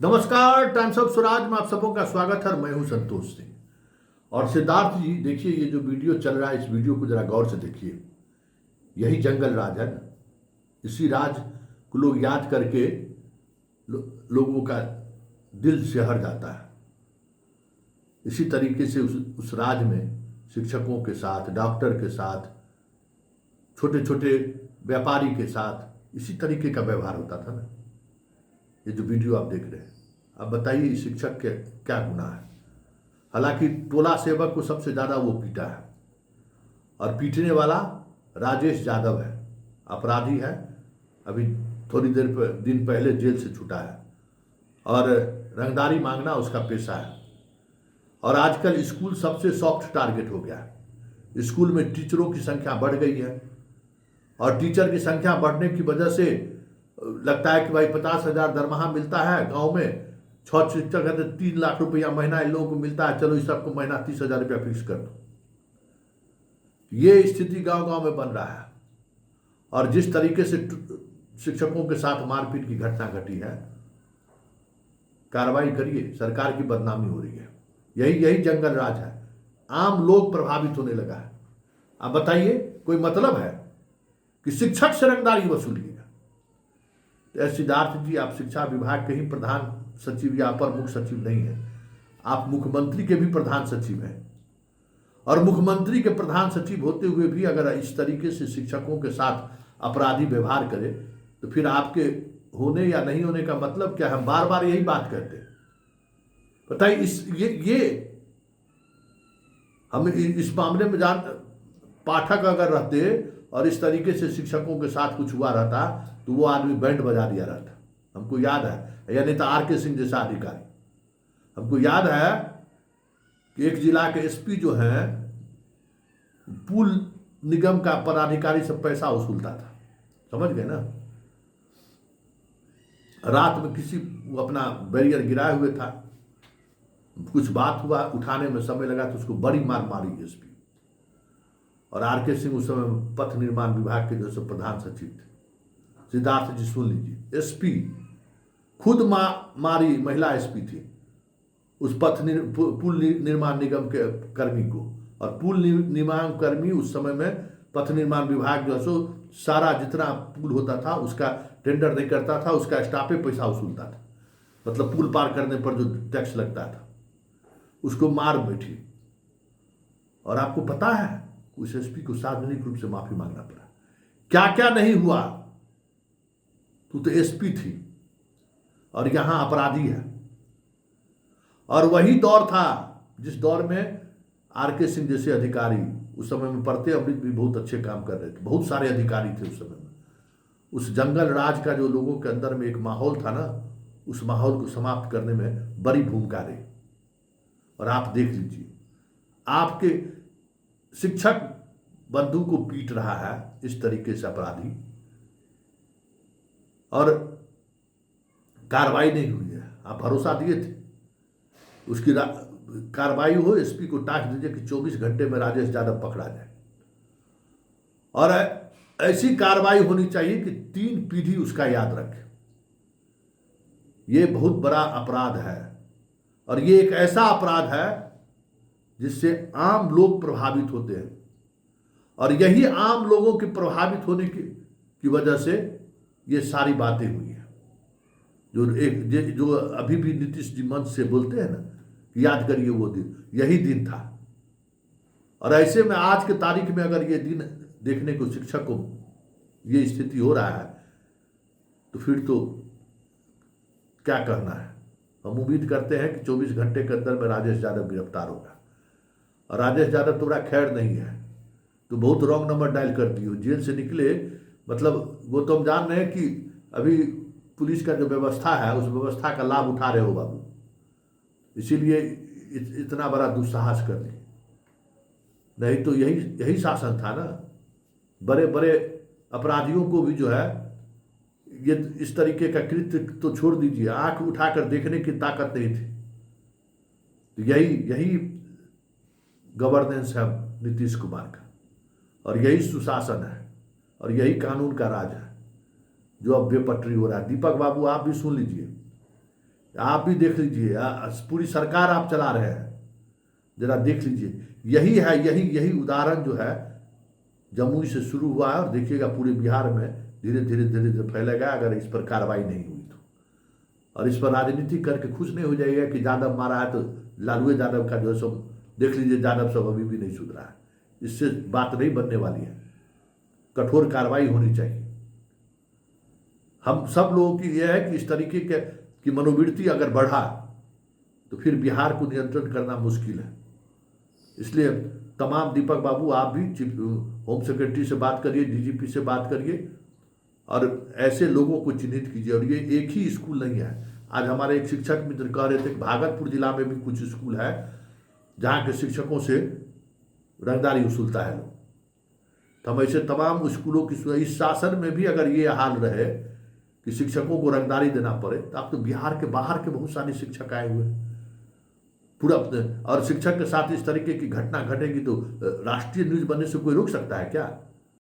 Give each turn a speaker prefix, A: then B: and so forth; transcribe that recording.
A: नमस्कार, times of Swaraj में आप सबों का स्वागत है। मैं हूं संतोष सिंह। और सिद्धार्थ जी, देखिए ये जो वीडियो चल रहा है, इस वीडियो को जरा गौर से देखिए। यही जंगल राज है ना। इसी राज को लोग याद करके लोगों का दिल सिहर जाता है। इसी तरीके से उस राज में शिक्षकों के साथ, डॉक्टर के साथ, छोटे छोटे व्यापारी के साथ इसी तरीके का व्यवहार होता था ना। ये जो वीडियो आप देख रहे हैं, अब बताइए शिक्षक के क्या गुनाह है। हालांकि टोला सेवक को सबसे ज़्यादा वो पीटा है, और पीटने वाला राजेश यादव है, अपराधी है। अभी थोड़ी दिन पहले जेल से छूटा है, और रंगदारी मांगना उसका पेशा है। और आजकल स्कूल सबसे सॉफ्ट टारगेट हो गया है। स्कूल में टीचरों की संख्या बढ़ गई है, और टीचर की संख्या बढ़ने की वजह से लगता है कि भाई 50,000 दरमाहा मिलता है गांव में, 6 शिक्षक है तो 3 लाख रुपया महीना इन लोगों को मिलता है, चलो इस सबको महीना 30,000 रुपया फिक्स कर दो। ये स्थिति गांव गांव में बन रहा है। और जिस तरीके से शिक्षकों के साथ मारपीट की घटना घटी है, कार्रवाई करिए, सरकार की बदनामी हो रही है। यही जंगल राज है। आम लोग प्रभावित होने लगा है। आप बताइए, कोई मतलब है कि शिक्षक से रंगदारी वसूलिएगा? सिद्धार्थ जी, आप शिक्षा विभाग के ही प्रधान सचिव या अपर मुख्य सचिव नहीं है, आप मुख्यमंत्री के भी प्रधान सचिव हैं। और मुख्यमंत्री के प्रधान सचिव होते हुए भी अगर इस तरीके से शिक्षकों के साथ अपराधी व्यवहार करे, तो फिर आपके होने या नहीं होने का मतलब क्या? हम बार बार यही बात करते हैं। बताइए, हम इस मामले में पाठक अगर रहते और इस तरीके से शिक्षकों के साथ कुछ हुआ रहता, तो वो आदमी बैंड बजा दिया रहता। हमको याद है, या नहीं तो आर के सिंह जैसा अधिकारी। हमको याद है कि एक जिला के एसपी जो है, पुल निगम का पदाधिकारी से पैसा वसूलता था। समझ गए ना? रात में किसी अपना बैरियर गिराए हुए था, कुछ बात हुआ, उठाने में समय लगा तो उसको बड़ी मार मारी एसपी। और आर के सिंह उस समय पथ निर्माण विभाग के जो प्रधान सचिव थे। सिद्धार्थ जी सुन लीजिए, एसपी खुद मारी, महिला एसपी थी, उस पुल निर्माण निगम के कर्मी को। और पुल निर्माण कर्मी उस समय में पथ निर्माण विभाग जो सो सारा जितना पुल होता था उसका टेंडर नहीं करता था, उसका स्टाफे पैसा वसूलता था। मतलब पुल पार करने पर जो टैक्स लगता था, उसको मार बैठी। और आपको पता है, उस एसपी को सार्वजनिक रूप से माफी मांगना पड़ा। क्या क्या नहीं हुआ। तू तो एसपी थी और यहां अपराधी है। और वही दौर था जिस दौर में आर के सिंह जैसे अधिकारी उस समय में, पढ़ते अमृत भी बहुत अच्छे काम कर रहे थे, बहुत सारे अधिकारी थे उस समय में। उस जंगल राज का जो लोगों के अंदर में एक माहौल था ना, उस माहौल को समाप्त करने में बड़ी भूमिका रही। और आप देख लीजिए, आपके शिक्षक बंधु को पीट रहा है इस तरीके से अपराधी, और कार्रवाई नहीं हुई है। आप भरोसा दिए थे उसकी कार्रवाई हो, एसपी को टास्क दीजिए कि 24 घंटे में राजेश यादव पकड़ा जाए। और ऐसी कार्रवाई होनी चाहिए कि 3 पीढ़ी उसका याद रखे। ये बहुत बड़ा अपराध है, और ये एक ऐसा अपराध है जिससे आम लोग प्रभावित होते हैं। और यही आम लोगों के प्रभावित होने की वजह से ये सारी बातें हुई हैं। जो अभी भी नीतीश जी मंच से बोलते हैं ना, याद करिए वो दिन, यही दिन था। और ऐसे में आज के तारीख में अगर ये दिन देखने को शिक्षक को ये स्थिति हो रहा है, तो फिर तो क्या कहना है। हम उम्मीद करते हैं कि 24 घंटे के अंदर में राजेश यादव गिरफ्तार होगा। और राजेश यादव तो बड़ा खैर नहीं है, तो बहुत रॉन्ग नंबर डायल कर दिए। जेल से निकले, मतलब वो तो हम जान रहे हैं कि अभी पुलिस का जो व्यवस्था है, उस व्यवस्था का लाभ उठा रहे हो बाबू, इसीलिए इतना बड़ा दुस्साहस कर दिए। नहीं तो यही शासन था ना। बड़े बड़े अपराधियों को भी जो है, ये इस तरीके का कृत्य तो छोड़ दीजिए, आंख उठाकर देखने की ताकत नहीं थी। तो यही गवर्नेंस है नीतीश कुमार का, और यही सुशासन है, और यही कानून का राज है जो अब बेपटरी हो रहा है। दीपक बाबू, आप भी सुन लीजिए, आप भी देख लीजिए, पूरी सरकार आप चला रहे हैं, जरा देख लीजिए। यही है, यही यही उदाहरण जो है जमुई से शुरू हुआ है, और देखिएगा पूरे बिहार में धीरे धीरे धीरे धीरे फैलेगा अगर इस पर कार्रवाई नहीं हुई तो। और इस पर राजनीति करके खुश नहीं हो जाइएगा कि यादव मारा है तो लालू यादव का जो है सब देख लीजिए, यादव सब अभी भी नहीं सुधरा है। इससे बात नहीं बनने वाली है, कठोर कार्रवाई होनी चाहिए। हम सब लोगों की यह है कि इस तरीके के की मनोवृत्ति अगर बढ़ा तो फिर बिहार को नियंत्रण करना मुश्किल है। इसलिए तमाम दीपक बाबू, आप भी चीफ होम सेक्रेटरी से बात करिए, डीजीपी से बात करिए, और ऐसे लोगों को चिन्हित कीजिए। और ये एक ही स्कूल नहीं है। आज हमारे एक शिक्षक मित्र कह रहे थे कि भागलपुर जिला में भी कुछ स्कूल है जहाँ के शिक्षकों से रंगदारी वसूलता है लोग। तो हम ऐसे तमाम स्कूलों की, इस शासन में भी अगर ये हाल रहे कि शिक्षकों को रंगदारी देना पड़े, तो अब तो बिहार के बाहर के बहुत सारे शिक्षक आए हुए हैं पूरा। और शिक्षक के साथ इस तरीके की घटना घटेगी तो राष्ट्रीय न्यूज बनने से कोई रोक सकता है क्या?